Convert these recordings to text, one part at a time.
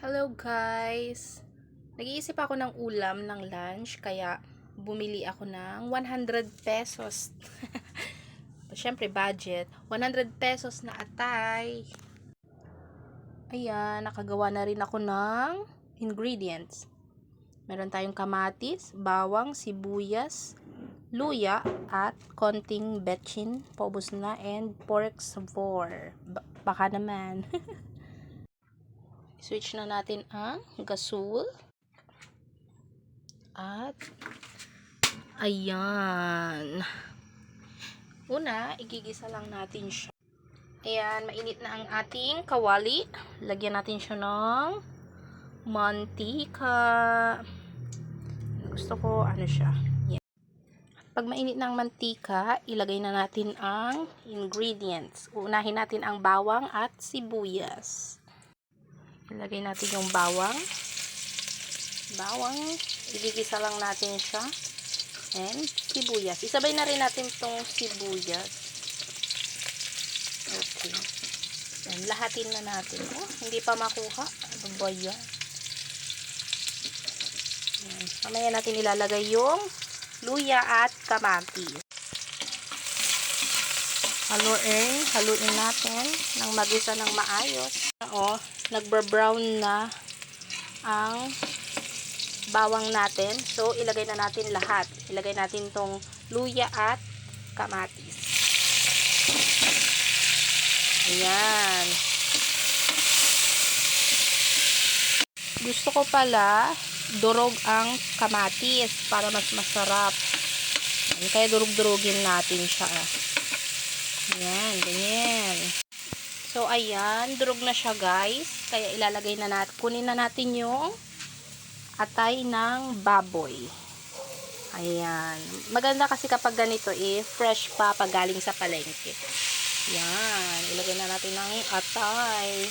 Hello guys! Nag-iisip ako ng ulam ng lunch kaya bumili ako ng 100 pesos. Siyempre budget. 100 pesos na atay. Ayan, nakagawa na rin ako ng ingredients. Meron tayong kamatis, bawang, sibuyas, luya, at konting betchin, paubos na, and pork sabor. Baka naman. Switch na natin ang gasol. At ayan. Una, igigisa lang natin siya. Ayan, mainit na ang ating kawali. Lagyan natin siya ng mantika. Gusto ko ano siya. Yan. Pag mainit na ang mantika, ilagay na natin ang ingredients. Uunahin natin ang bawang at sibuyas. Ilagay natin yung bawang. Igigisa lang natin siya. And sibuyas. Isabay na rin natin itong sibuyas. Okay. And lahatin na natin. Oh, hindi pa makuha. Ano ba yan? Yan. Mamaya natin ilalagay yung luya at kamatis. Haluin natin nang magisa ng maayos. Oh, nagba-brown na ang bawang natin. So, ilagay na natin lahat. Ilagay natin tong luya at kamatis. Ayan. Gusto ko pala durog ang kamatis para mas masarap. Kaya durog-durogin natin siya. Ayan, ganyan. So, ayan. Durog na siya, guys. Kaya ilalagay na natin. Kunin na natin yung atay ng baboy. Ayan. Maganda kasi kapag ganito fresh pa pag galing sa palengke. Ayan. Ilagay na natin ng atay.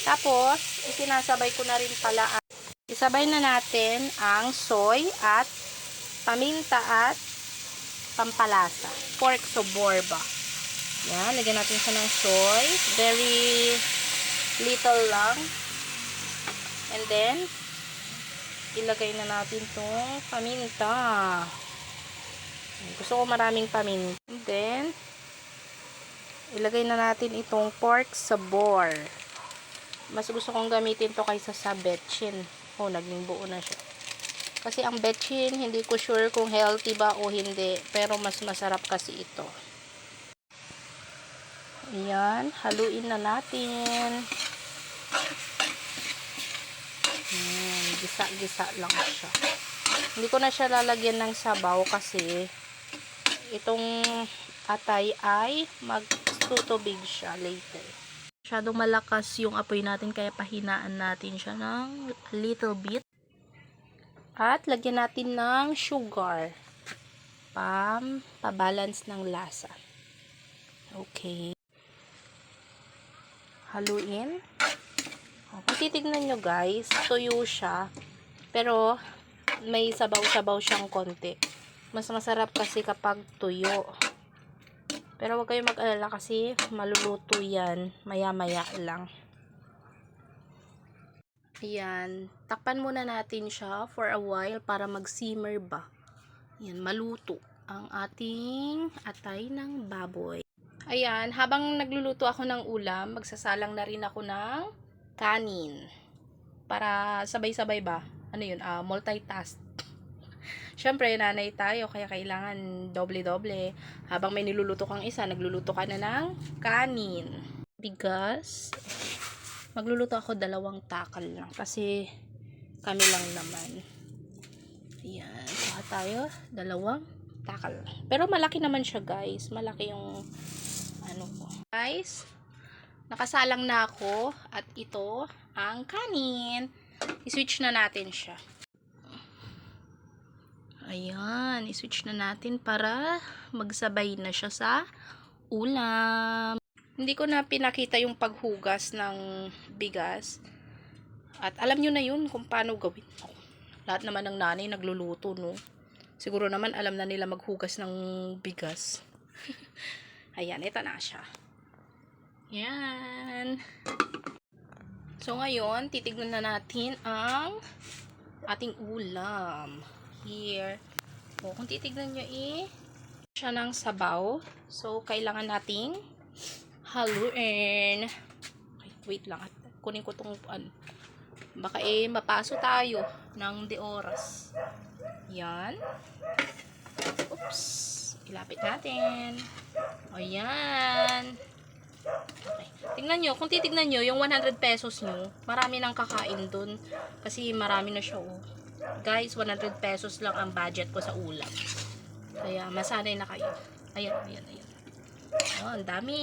Tapos, isinasabay ko na rin pala. Isabay na natin ang soy at paminta at pampalasa. Pork sabor ba. Ayan. Lagyan natin siya ng soy. Very little lang. And then, ilagay na natin itong paminta. Gusto ko maraming paminta. And then, ilagay na natin itong pork sabor. Mas gusto kong gamitin to kaysa sa betchin. Oh, naging buo na siya. Kasi ang betchin, hindi ko sure kung healthy ba o hindi. Pero mas masarap kasi ito. Ayan, haluin na natin. Gisa-gisa lang siya. Hindi ko na siya lalagyan ng sabaw kasi itong atay ay magtutubig siya later. Masyadong malakas yung apoy natin kaya pahinaan natin siya ng little bit. At lagyan natin ng sugar. Pa-balance ng lasa. Okay. Haluin. Kung titignan nyo guys, tuyo siya. Pero, may sabaw-sabaw siyang konti. Mas masarap kasi kapag tuyo. Pero huwag kayong mag-alala kasi maluluto yan. Maya-maya lang. Ayan. Takpan muna natin siya for a while para mag-simmer ba. Ayan, maluto ang ating atay ng baboy. Ayan, habang nagluluto ako ng ulam, magsasalang na rin ako ng kanin. Para sabay-sabay ba? Ano yun? Multitask. Siyempre, nanay tayo, kaya kailangan doble-doble. Habang may niluluto kang isa, nagluluto ka na ng kanin. Bigas. Magluluto ako 2 takal lang. Kasi, kami lang naman. Ayan. Kuha tayo. 2 takal. Pero malaki naman siya, guys. Malaki yung ano ko. Guys, nakasalang na ako at ito ang kanin. I-switch na natin siya. Ayan, i-switch na natin para magsabay na siya sa ulam. Hindi ko na pinakita yung paghugas ng bigas. At alam nyo na yun kung paano gawin. Lahat naman ng nanay nagluluto, no? Siguro naman alam na nila maghugas ng bigas. Ayan, ito na siya. Yan. So, ngayon, titignan na natin ang ating ulam. Here. O, kung titignan nyo siya ng sabaw. So, kailangan nating haluin. Okay, wait lang. At kunin ko itong baka mapaso tayo ng de oras. Yan. Oops. Ilapit natin. O, yan. Okay. Tingnan nyo. Kung titignan nyo, yung 100 pesos nyo, marami nang kakain dun. Kasi marami na siya, oh. Guys, 100 pesos lang ang budget ko sa ulam. Kaya, masanay na kayo. Ayan, ayan, ayan. Oh, ang dami.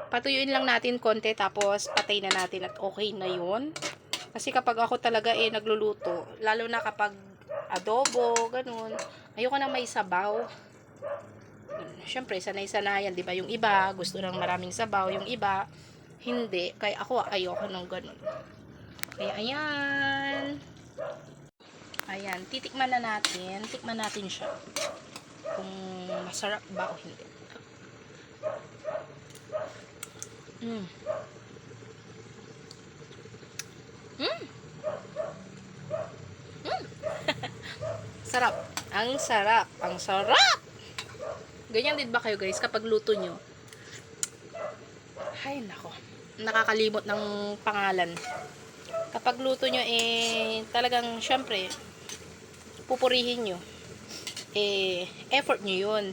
Patuyuin lang natin konti, tapos patay na natin at okay na yun. Kasi kapag ako talaga nagluluto, lalo na kapag adobo, ganun, ayoko na may sabaw. Siyempre, sanay-sanayan, di ba? Yung iba, gusto ng maraming sabaw. Yung iba, hindi. Kaya ako, ayoko ng ganun. Kaya, ayan. Ayan, titikman na natin. Tikman natin siya. Kung masarap ba o hindi. Mm. Mm. Mm. Sarap. Ang sarap. Ang sarap! Ganyan din ba kayo guys kapag luto nyo? Ay nako, nakakalimot ng pangalan. Kapag luto nyo talagang syempre pupurihin nyo. Effort nyo yun.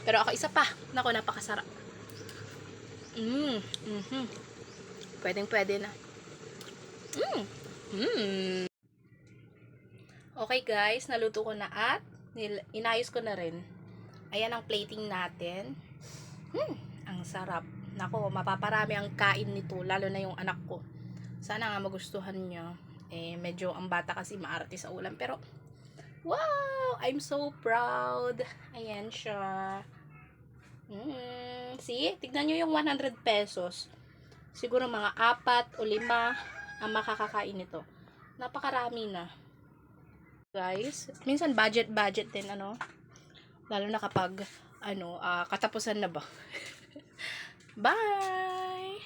Pero ako isa pa. Nako, napakasarap. Pwedeng pwede na. Okay guys, naluto ko na at inayos ko na rin. Ayan ang plating natin. Ang sarap. Nako, mapaparami ang kain nito, lalo na yung anak ko. Sana nga magustuhan niya. Medyo ang bata kasi maarte sa ulam, pero wow! I'm so proud. Ayan siya. See? Tignan nyo yung 100 pesos. Siguro mga 4 o 5 ang makakakain nito. Napakarami na. Guys, minsan budget din, ano? Lalo na kapag katapusan na ba. Bye!